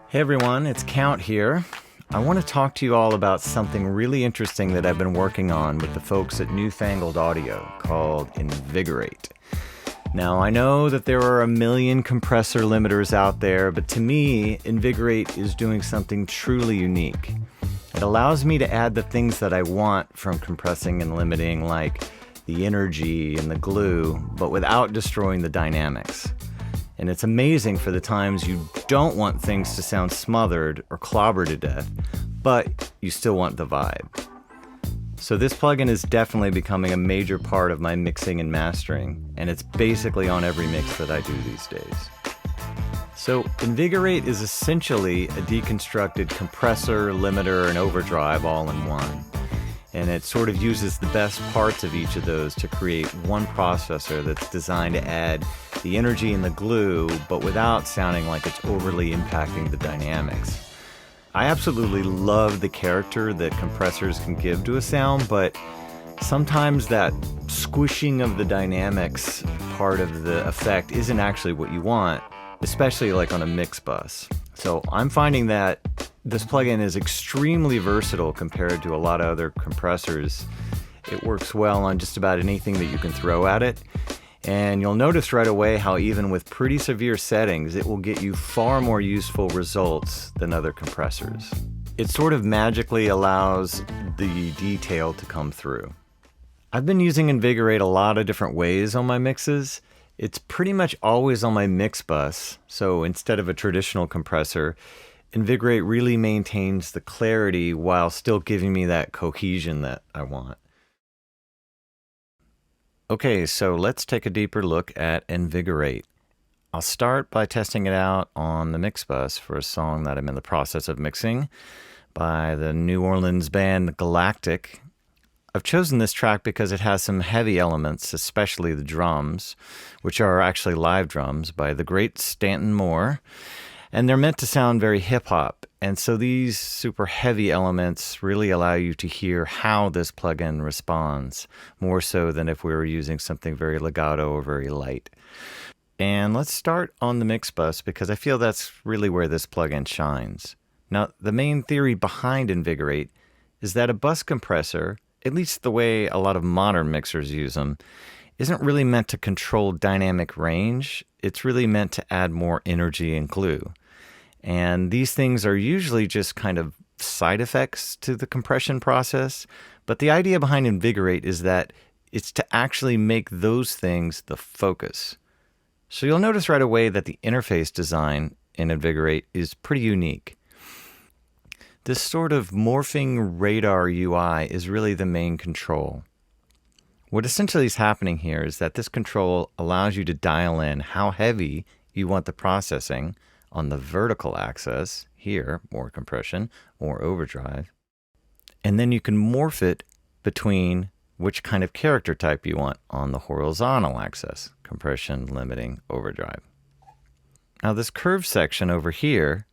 Hey everyone, it's Count here. I want to talk to you all about something really interesting that I've been working on with the folks at Newfangled Audio called Invigorate. Now, I know that there are a million compressor limiters out there, but to me, Invigorate is doing something truly unique. It allows me to add the things that I want from compressing and limiting, like the energy and the glue, but without destroying the dynamics. And it's amazing for the times you don't want things to sound smothered or clobbered to death, but you still want the vibe. So this plugin is definitely becoming a major part of my mixing and mastering, and it's basically on every mix that I do these days. So Invigorate is essentially a deconstructed compressor, limiter, and overdrive all in one. And it sort of uses the best parts of each of those to create one processor that's designed to add the energy and the glue, but without sounding like it's overly impacting the dynamics. I absolutely love the character that compressors can give to a sound, but sometimes that squishing of the dynamics part of the effect isn't actually what you want, especially like on a mix bus. So I'm finding that this plugin is extremely versatile compared to a lot of other compressors. It works well on just about anything that you can throw at it. And you'll notice right away how even with pretty severe settings, it will get you far more useful results than other compressors. It sort of magically allows the detail to come through. I've been using Invigorate a lot of different ways on my mixes. It's pretty much always on my mix bus, so instead of a traditional compressor, Invigorate really maintains the clarity while still giving me that cohesion that I want. Okay, so let's take a deeper look at Invigorate. I'll start by testing it out on the mix bus for a song that I'm in the process of mixing by the New Orleans band Galactic. I've chosen this track because it has some heavy elements, especially the drums, which are actually live drums by the great Stanton Moore. And they're meant to sound very hip-hop, and so these super heavy elements really allow you to hear how this plugin responds, more so than if we were using something very legato or very light. And let's start on the mix bus, because I feel that's really where this plugin shines. Now, the main theory behind Invigorate is that a bus compressor, at least the way a lot of modern mixers use them, isn't really meant to control dynamic range. It's really meant to add more energy and glue. And these things are usually just kind of side effects to the compression process. But the idea behind Invigorate is that it's to actually make those things the focus. So you'll notice right away that the interface design in Invigorate is pretty unique. This sort of morphing radar UI is really the main control. What essentially is happening here is that this control allows you to dial in how heavy you want the processing on the vertical axis, here, more compression, more overdrive. And then you can morph it between which kind of character type you want on the horizontal axis, compression, limiting, overdrive. Now this curve section over here,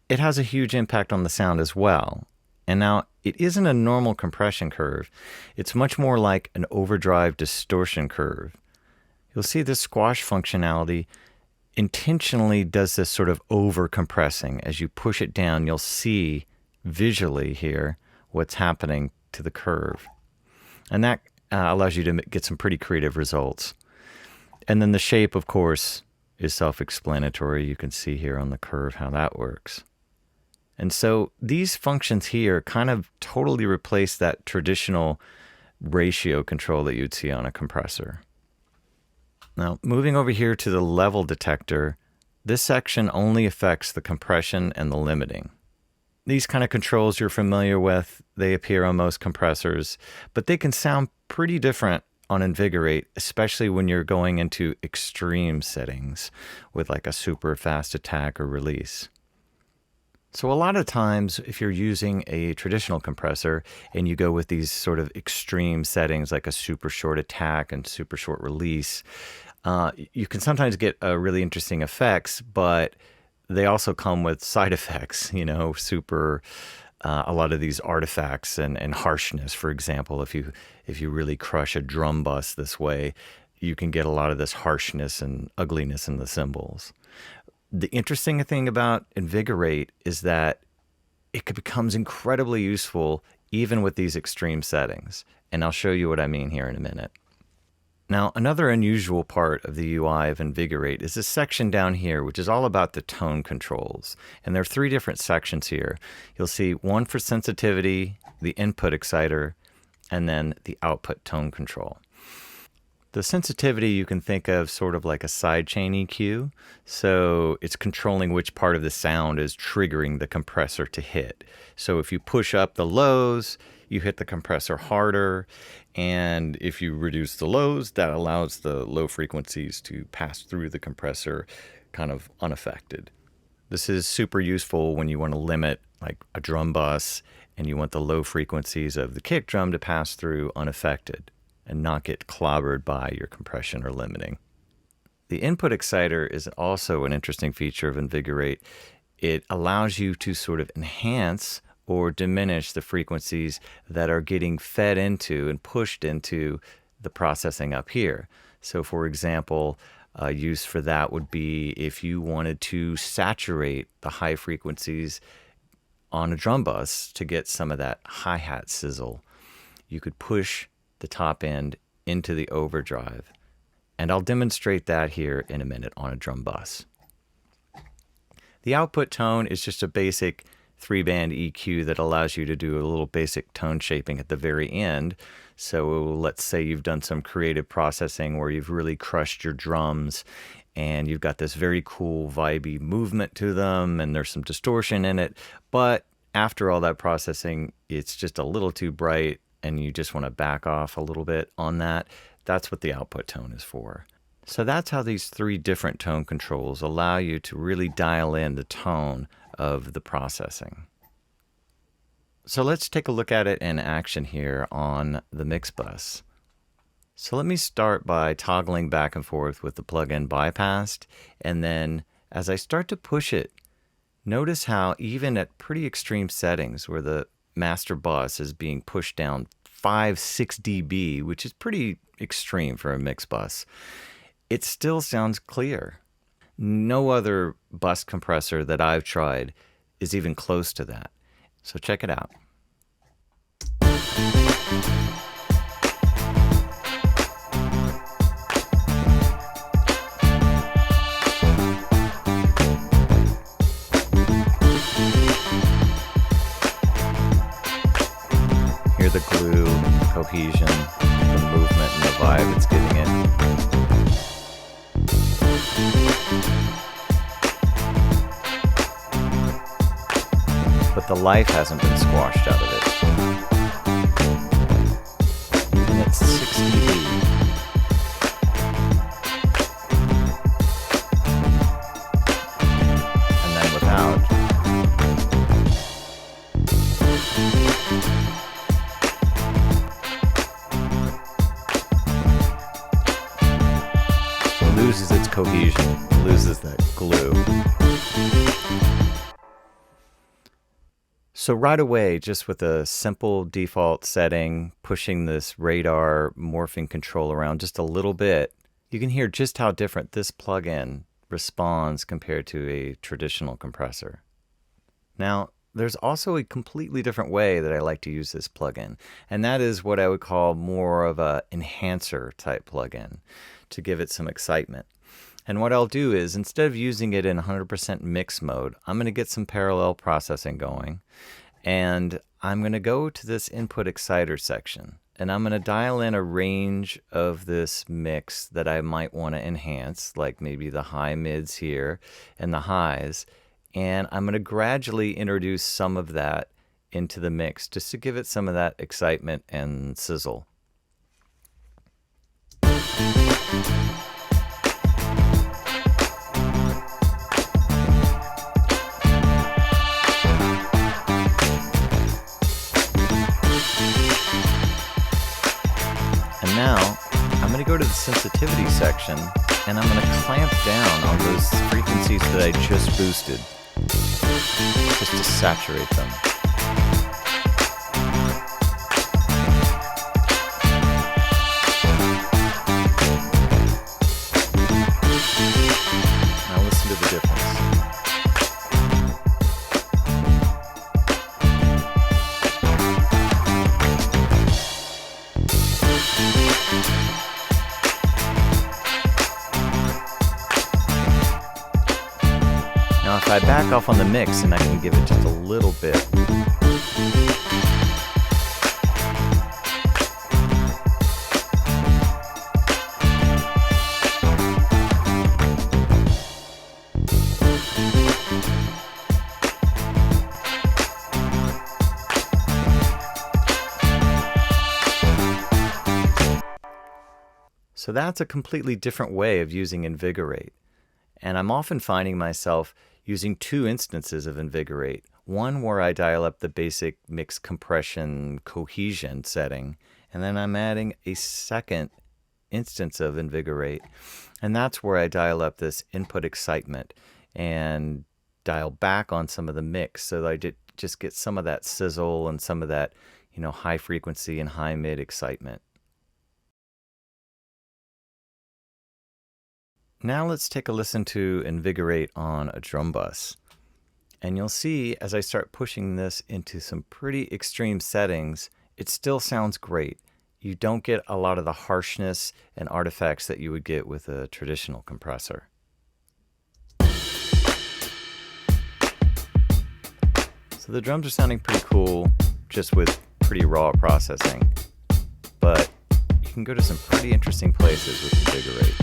it has a huge impact on the sound as well. And now it isn't a normal compression curve. It's much more like an overdrive distortion curve. You'll see this squash functionality intentionally does this sort of over compressing. As you push it down, you'll see visually here what's happening to the curve. And that allows you to get some pretty creative results. And then the shape, of course, is self-explanatory. You can see here on the curve how that works. And so these functions here kind of totally replace that traditional ratio control that you'd see on a compressor. Now, moving over here to the level detector, this section only affects the compression and the limiting. These kind of controls you're familiar with, they appear on most compressors, but they can sound pretty different on Invigorate, especially when you're going into extreme settings with like a super fast attack or release. So a lot of times, if you're using a traditional compressor and you go with these sort of extreme settings like a super short attack and super short release, you can sometimes get really interesting effects, but they also come with side effects, you know, a lot of these artifacts and harshness. For example, if you really crush a drum bus this way, you can get a lot of this harshness and ugliness in the cymbals. The interesting thing about Invigorate is that it becomes incredibly useful even with these extreme settings. And I'll show you what I mean here in a minute. Now, another unusual part of the UI of Invigorate is this section down here, which is all about the tone controls. And there are 3 different sections here. You'll see one for sensitivity, the input exciter, and then the output tone control. The sensitivity you can think of sort of like a sidechain EQ. So it's controlling which part of the sound is triggering the compressor to hit. So if you push up the lows, you hit the compressor harder. And if you reduce the lows, that allows the low frequencies to pass through the compressor kind of unaffected. This is super useful when you want to limit like a drum bus and you want the low frequencies of the kick drum to pass through unaffected and not get clobbered by your compression or limiting. The input exciter is also an interesting feature of Invigorate. It allows you to sort of enhance or diminish the frequencies that are getting fed into and pushed into the processing up here. So for example, a use for that would be if you wanted to saturate the high frequencies on a drum bus to get some of that hi-hat sizzle. You could push the top end into the overdrive. And I'll demonstrate that here in a minute on a drum bus. The output tone is just a basic 3-band EQ that allows you to do a little basic tone shaping at the very end. So let's say you've done some creative processing where you've really crushed your drums and you've got this very cool vibey movement to them and there's some distortion in it. But after all that processing, it's just a little too bright and you just want to back off a little bit on that. That's what the output tone is for. So that's how these 3 different tone controls allow you to really dial in the tone of the processing. So let's take a look at it in action here on the mix bus. So let me start by toggling back and forth with the plugin bypassed, and then as I start to push it, notice how even at pretty extreme settings where the master bus is being pushed down 5-6 dB, which is pretty extreme for a mix bus, it still sounds clear. No other bus compressor that I've tried is even close to that. So check it out. Hear the glue, cohesion, the movement, and the vibe it's giving it. But the life hasn't been squashed out of it. And it's 6 dB. And then without. It loses its cohesion, loses that glue. So right away, just with a simple default setting, pushing this radar morphing control around just a little bit, you can hear just how different this plugin responds compared to a traditional compressor. Now, there's also a completely different way that I like to use this plugin, and that is what I would call more of a enhancer type plugin to give it some excitement. And what I'll do is, instead of using it in 100% mix mode, I'm going to get some parallel processing going. And I'm going to go to this input exciter section. And I'm going to dial in a range of this mix that I might want to enhance, like maybe the high mids here and the highs. And I'm going to gradually introduce some of that into the mix just to give it some of that excitement and sizzle. Now, I'm going to go to the sensitivity section and I'm going to clamp down on those frequencies that I just boosted, just to saturate them. of a difference. Now if I back off on the mix and I can give it just a little bit. So that's a completely different way of using Invigorate. And I'm often finding myself using two instances of Invigorate. One where I dial up the basic mix compression cohesion setting, and then I'm adding a second instance of Invigorate. And that's where I dial up this input excitement and dial back on some of the mix so that I just get some of that sizzle and some of that, high frequency and high mid excitement. Now let's take a listen to Invigorate on a drum bus. And you'll see as I start pushing this into some pretty extreme settings, it still sounds great. You don't get a lot of the harshness and artifacts that you would get with a traditional compressor. So the drums are sounding pretty cool, just with pretty raw processing. But you can go to some pretty interesting places with Invigorate.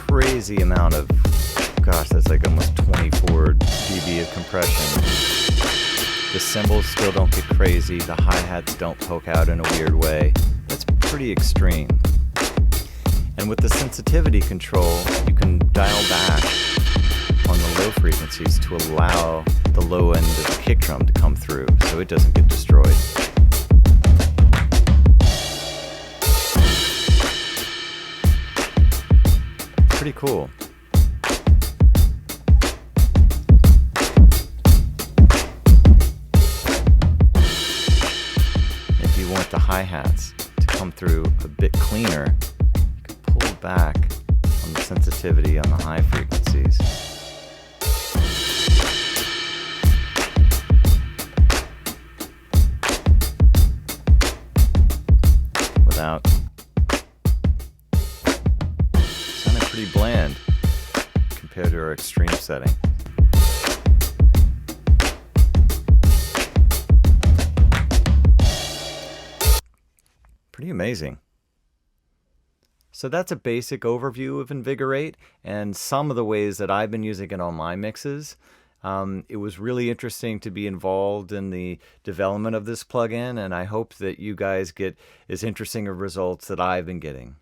Crazy amount of, that's like almost 24 dB of compression. The cymbals still don't get crazy. The hi-hats don't poke out in a weird way. That's pretty extreme. And with the sensitivity control, you can dial back on the low frequencies to allow the low end of the kick drum to come through so it doesn't get destroyed. Pretty cool. If you want the hi-hats to come through a bit cleaner, you can pull back on the sensitivity on the high frequencies. Without pretty bland compared to our extreme setting. Pretty amazing. So that's a basic overview of Invigorate and some of the ways that I've been using it on my mixes. It was really interesting to be involved in the development of this plugin, and I hope that you guys get as interesting of results that I've been getting.